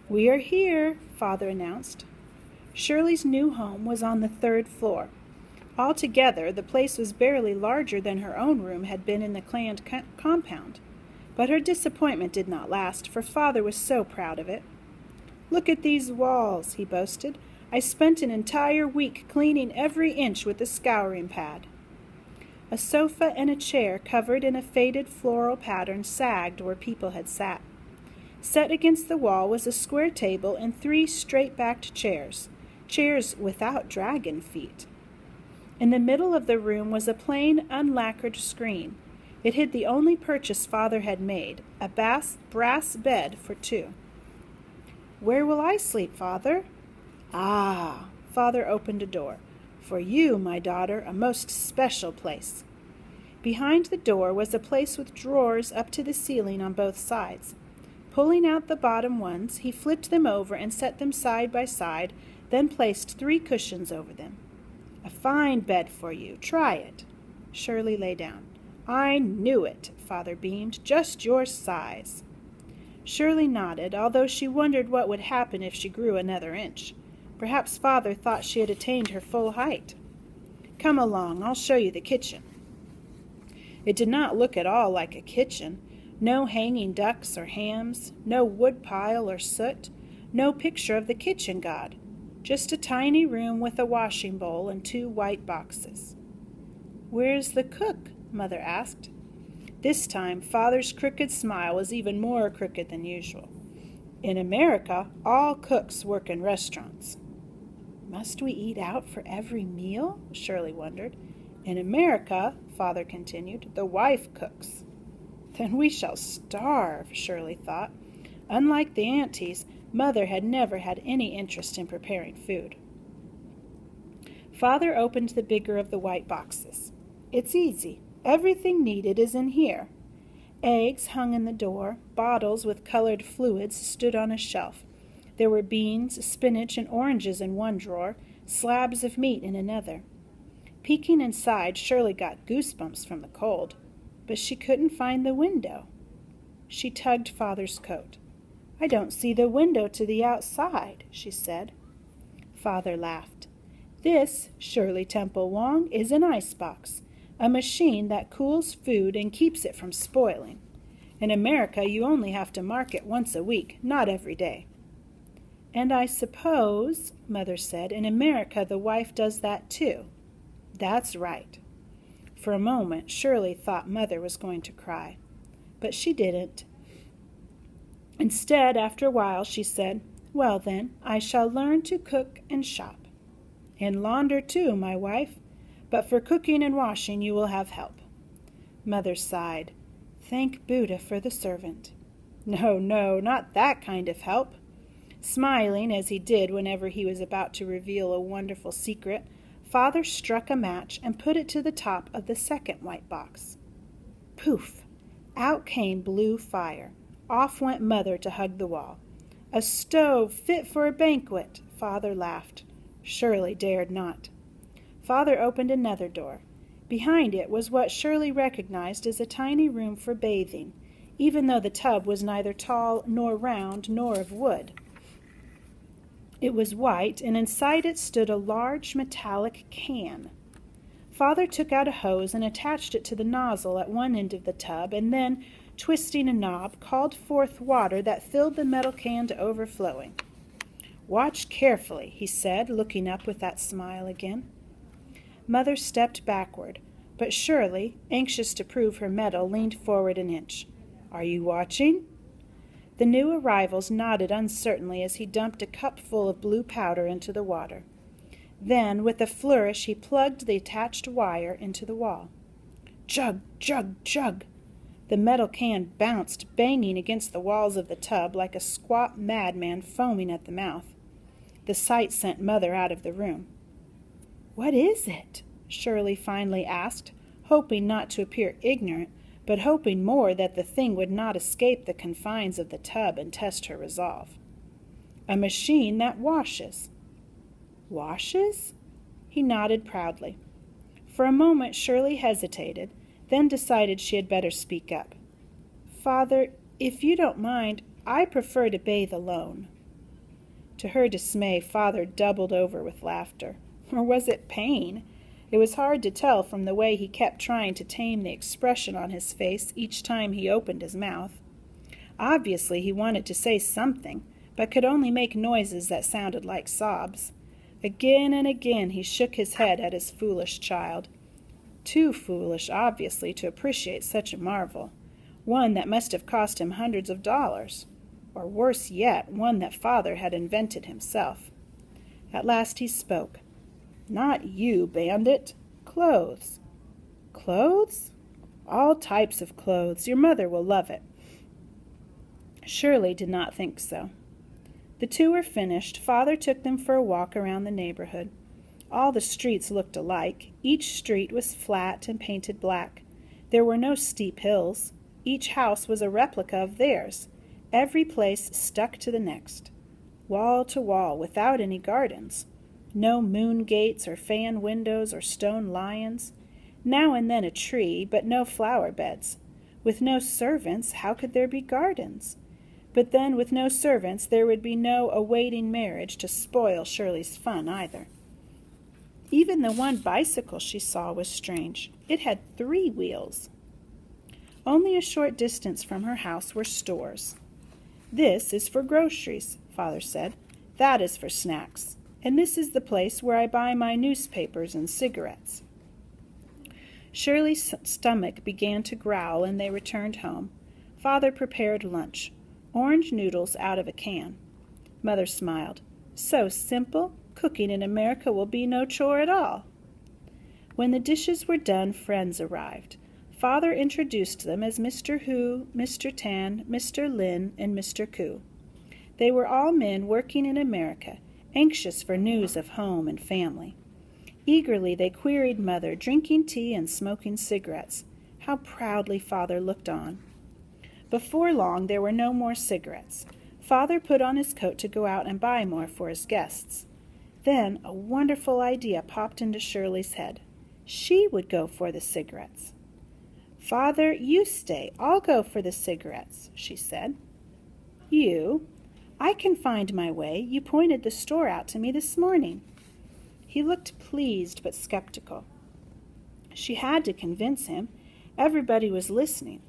"We are here," Father announced. Shirley's new home was on the 3rd floor. Altogether, the place was barely larger than her own room had been in the planned compound. But her disappointment did not last, for Father was so proud of it. "Look at these walls," he boasted. "I spent an entire week cleaning every inch with a scouring pad." A sofa and a chair covered in a faded floral pattern sagged where people had sat. Set against the wall was a square table and 3 straight-backed chairs without dragon feet. In the middle of the room was a plain, unlacquered screen. It hid the only purchase Father had made, a brass bed for 2. "Where will I sleep, Father?" "Ah!" Father opened a door. "For you, my daughter, a most special place." Behind the door was a place with drawers up to the ceiling on both sides. Pulling out the bottom ones, he flipped them over and set them side by side, then placed 3 cushions over them. "A fine bed for you. Try it." Shirley lay down. "I knew it," Father beamed. "Just your size." Shirley nodded, although she wondered what would happen if she grew another inch. Perhaps Father thought she had attained her full height. "Come along, I'll show you the kitchen." It did not look at all like a kitchen. No hanging ducks or hams, no woodpile or soot, no picture of the kitchen god. Just a tiny room with a washing bowl and 2 white boxes. "Where's the cook?" Mother asked. This time, Father's crooked smile was even more crooked than usual. "In America, all cooks work in restaurants." "Must we eat out for every meal?" Shirley wondered. "In America," Father continued, "the wife cooks." "Then we shall starve," Shirley thought. Unlike the aunties, Mother had never had any interest in preparing food. Father opened the bigger of the white boxes. "It's easy. Everything needed is in here." Eggs hung in the door. Bottles with colored fluids stood on a shelf. There were beans, spinach, and oranges in one drawer, slabs of meat in another. Peeking inside, Shirley got goosebumps from the cold. But she couldn't find the window. She tugged Father's coat. "I don't see the window to the outside," she said. Father laughed. "This, Shirley Temple Wong, is an icebox, a machine that cools food and keeps it from spoiling. In America, you only have to mark it once a week, not every day." "And I suppose," Mother said, "in America the wife does that too." "That's right." For a moment, Shirley thought Mother was going to cry. But she didn't. Instead, after a while, she said, "Well then, I shall learn to cook and shop. And launder too, my wife. But for cooking and washing you will have help." Mother sighed. Thank Buddha for the servant. "No, no, not that kind of help." Smiling, as he did whenever he was about to reveal a wonderful secret, Father struck a match and put it to the top of the second white box. Poof! Out came blue fire. Off went Mother to hug the wall. "A stove fit for a banquet," Father laughed. Shirley dared not. Father opened another door. Behind it was what Shirley recognized as a tiny room for bathing, even though the tub was neither tall nor round nor of wood. It was white, and inside it stood a large metallic can. Father took out a hose and attached it to the nozzle at one end of the tub, and then, twisting a knob, called forth water that filled the metal can to overflowing. "Watch carefully," he said, looking up with that smile again. Mother stepped backward, but Shirley, anxious to prove her mettle, leaned forward an inch. "Are you watching?" The new arrivals nodded uncertainly as he dumped a cupful of blue powder into the water. Then, with a flourish, he plugged the attached wire into the wall. Chug, chug, chug! The metal can bounced, banging against the walls of the tub like a squat madman foaming at the mouth. The sight sent Mother out of the room. "What is it?" Shirley finally asked, hoping not to appear ignorant, but hoping more that the thing would not escape the confines of the tub and test her resolve. "A machine that washes." "Washes?" He nodded proudly. For a moment Shirley hesitated, then decided she had better speak up. "Father, if you don't mind, I prefer to bathe alone." To her dismay, Father doubled over with laughter. Or was it pain? It was hard to tell from the way he kept trying to tame the expression on his face each time he opened his mouth. Obviously he wanted to say something, but could only make noises that sounded like sobs. Again and again he shook his head at his foolish child. Too foolish, obviously, to appreciate such a marvel, one that must have cost him hundreds of dollars, or worse yet, one that Father had invented himself. At last he spoke. "Not you, bandit. Clothes." "Clothes?" "All types of clothes. Your mother will love it." Shirley did not think so. The two were finished. Father took them for a walk around the neighborhood. All the streets looked alike. Each street was flat and painted black. There were no steep hills. Each house was a replica of theirs. Every place stuck to the next. Wall to wall, without any gardens. No moon gates or fan windows or stone lions. Now and then a tree, but no flower beds. With no servants, how could there be gardens? But then, with no servants, there would be no awaiting marriage to spoil Shirley's fun either. Even the one bicycle she saw was strange. It had 3 wheels. Only a short distance from her house were stores. "This is for groceries," Father said. "That is for snacks. And this is the place where I buy my newspapers and cigarettes." Shirley's stomach began to growl, and they returned home. Father prepared lunch. Orange noodles out of a can. Mother smiled. "So simple. Cooking in America will be no chore at all." When the dishes were done, friends arrived. Father introduced them as Mr. Hu, Mr. Tan, Mr. Lin, and Mr. Ku. They were all men working in America, anxious for news of home and family. Eagerly they queried Mother, drinking tea and smoking cigarettes. How proudly Father looked on. Before long there were no more cigarettes. Father put on his coat to go out and buy more for his guests. Then a wonderful idea popped into Shirley's head. She would go for the cigarettes. "Father, you stay. I'll go for the cigarettes," she said. "You? I can find my way. You pointed the store out to me this morning." He looked pleased but skeptical. She had to convince him. Everybody was listening.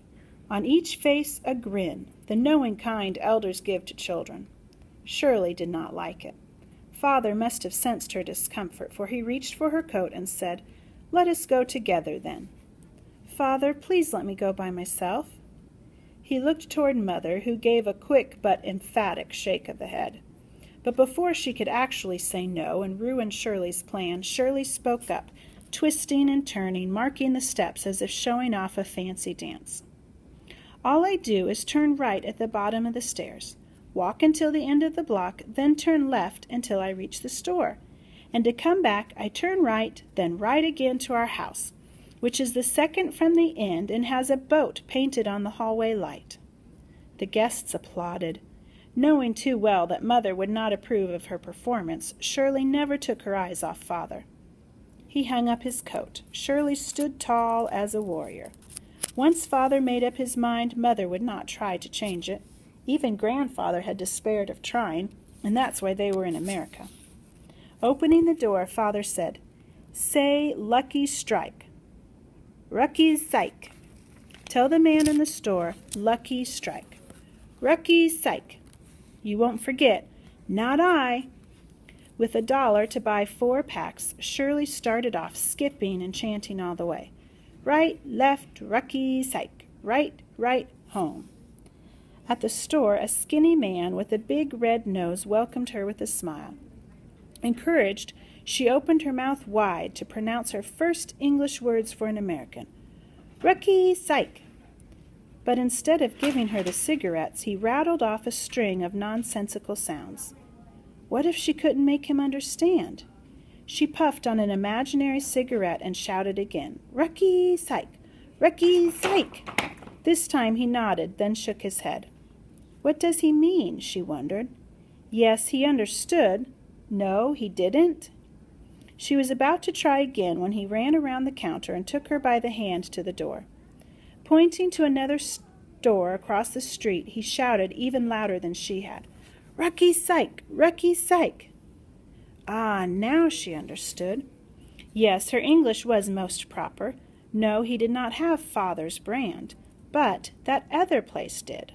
On each face a grin, the knowing kind elders give to children. Shirley did not like it. Father must have sensed her discomfort, for he reached for her coat and said, "Let us go together, then." "Father, please let me go by myself." He looked toward Mother, who gave a quick but emphatic shake of the head. But before she could actually say no and ruin Shirley's plan, Shirley spoke up, twisting and turning, marking the steps as if showing off a fancy dance. "All I do is turn right at the bottom of the stairs. Walk until the end of the block, then turn left until I reach the store. And to come back, I turn right, then right again to our house, which is the second from the end and has a boat painted on the hallway light." The guests applauded. Knowing too well that Mother would not approve of her performance, Shirley never took her eyes off Father. He hung up his coat. Shirley stood tall as a warrior. Once Father made up his mind, Mother would not try to change it. Even Grandfather had despaired of trying, and that's why they were in America. Opening the door, Father said, "Say Lucky Strike." "Rucky Syke." "Tell the man in the store, Lucky Strike." "Rucky Syke." "You won't forget." "Not I." With $1 to buy 4 packs, Shirley started off, skipping and chanting all the way. Right, left, Rucky Syke. Right, right, home. At the store, a skinny man with a big red nose welcomed her with a smile. Encouraged, she opened her mouth wide to pronounce her first English words for an American. "Rucky Syke." But instead of giving her the cigarettes, he rattled off a string of nonsensical sounds. What if she couldn't make him understand? She puffed on an imaginary cigarette and shouted again, "Rucky Syke! Rucky Syke!" This time he nodded, then shook his head. What does he mean? She wondered. Yes, he understood. No, he didn't. She was about to try again when he ran around the counter and took her by the hand to the door. Pointing to another store across the street, he shouted even louder than she had, "Rucky Psyche! Rucky Psyche!" Ah, now she understood. Yes, her English was most proper. No, he did not have father's brand, but that other place did.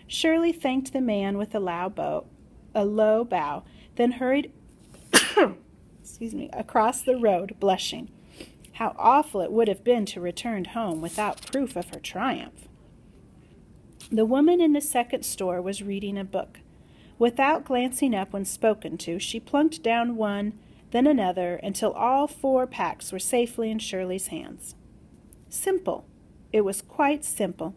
Shirley thanked the man with a low bow, then hurried across the road, blushing. How awful it would have been to return home without proof of her triumph. The woman in the second store was reading a book. Without glancing up when spoken to, she plunked down one, then another, until all 4 packs were safely in Shirley's hands. Simple. It was quite simple.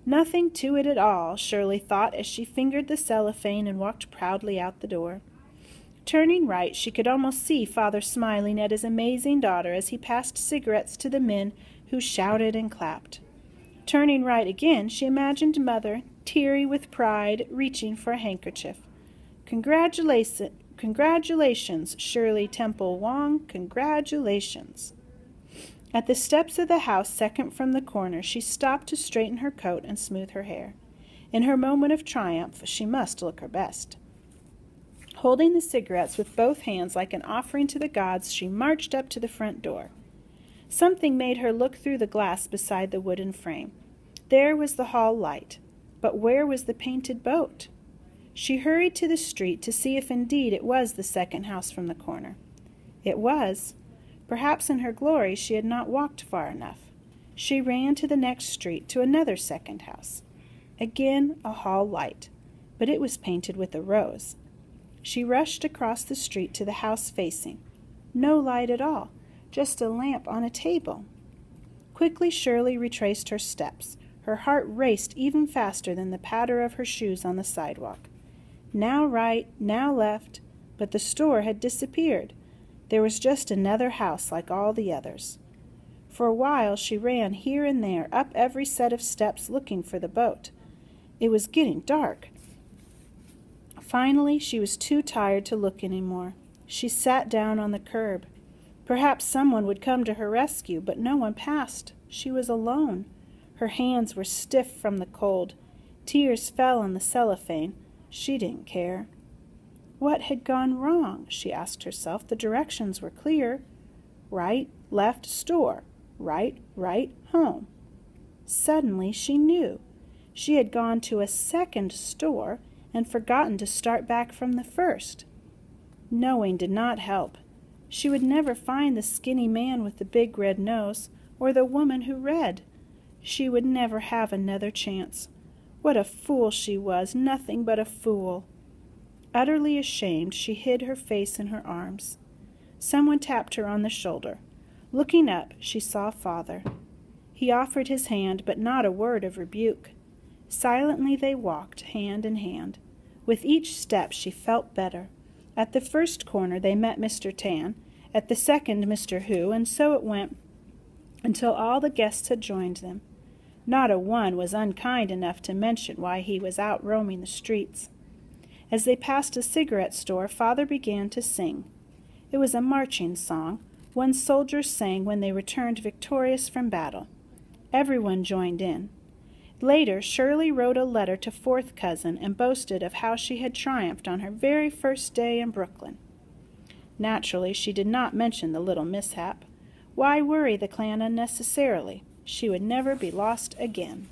Nothing to it at all, Shirley thought as she fingered the cellophane and walked proudly out the door. Turning right, she could almost see Father smiling at his amazing daughter as he passed cigarettes to the men who shouted and clapped. Turning right again, she imagined Mother, teary with pride, reaching for a handkerchief. Congratulations, Shirley Temple Wong, congratulations. At the steps of the house second from the corner, she stopped to straighten her coat and smooth her hair. In her moment of triumph, she must look her best. Holding the cigarettes with both hands like an offering to the gods, she marched up to the front door. Something made her look through the glass beside the wooden frame. There was the hall light, but where was the painted boat? She hurried to the street to see if indeed it was the second house from the corner. It was. Perhaps in her glory she had not walked far enough. She ran to the next street to another second house. Again a hall light, but it was painted with a rose. She rushed across the street to the house facing. No light at all, just a lamp on a table. Quickly Shirley retraced her steps. Her heart raced even faster than the patter of her shoes on the sidewalk. Now right, now left, but the store had disappeared. There was just another house like all the others. For a while she ran here and there, up every set of steps looking for the boat. It was getting dark. Finally, she was too tired to look any more. She sat down on the curb. Perhaps someone would come to her rescue, but no one passed. She was alone. Her hands were stiff from the cold. Tears fell on the cellophane. She didn't care. What had gone wrong? She asked herself. The directions were clear. Right, left, store. Right, home. Suddenly she knew. She had gone to a second store and forgotten to start back from the first. Knowing did not help. She would never find the skinny man with the big red nose, or the woman who read. She would never have another chance. What a fool she was, nothing but a fool. Utterly ashamed, she hid her face in her arms. Someone tapped her on the shoulder. Looking up, she saw Father. He offered his hand, but not a word of rebuke. Silently they walked, hand in hand. With each step she felt better. At the first corner they met Mr. Tan, at the second Mr. Hu, and so it went until all the guests had joined them. Not a one was unkind enough to mention why he was out roaming the streets. As they passed a cigarette store, Father began to sing. It was a marching song, one soldiers sang when they returned victorious from battle. Everyone joined in. Later, Shirley wrote a letter to fourth cousin and boasted of how she had triumphed on her very first day in Brooklyn. Naturally, she did not mention the little mishap. Why worry the clan unnecessarily? She would never be lost again.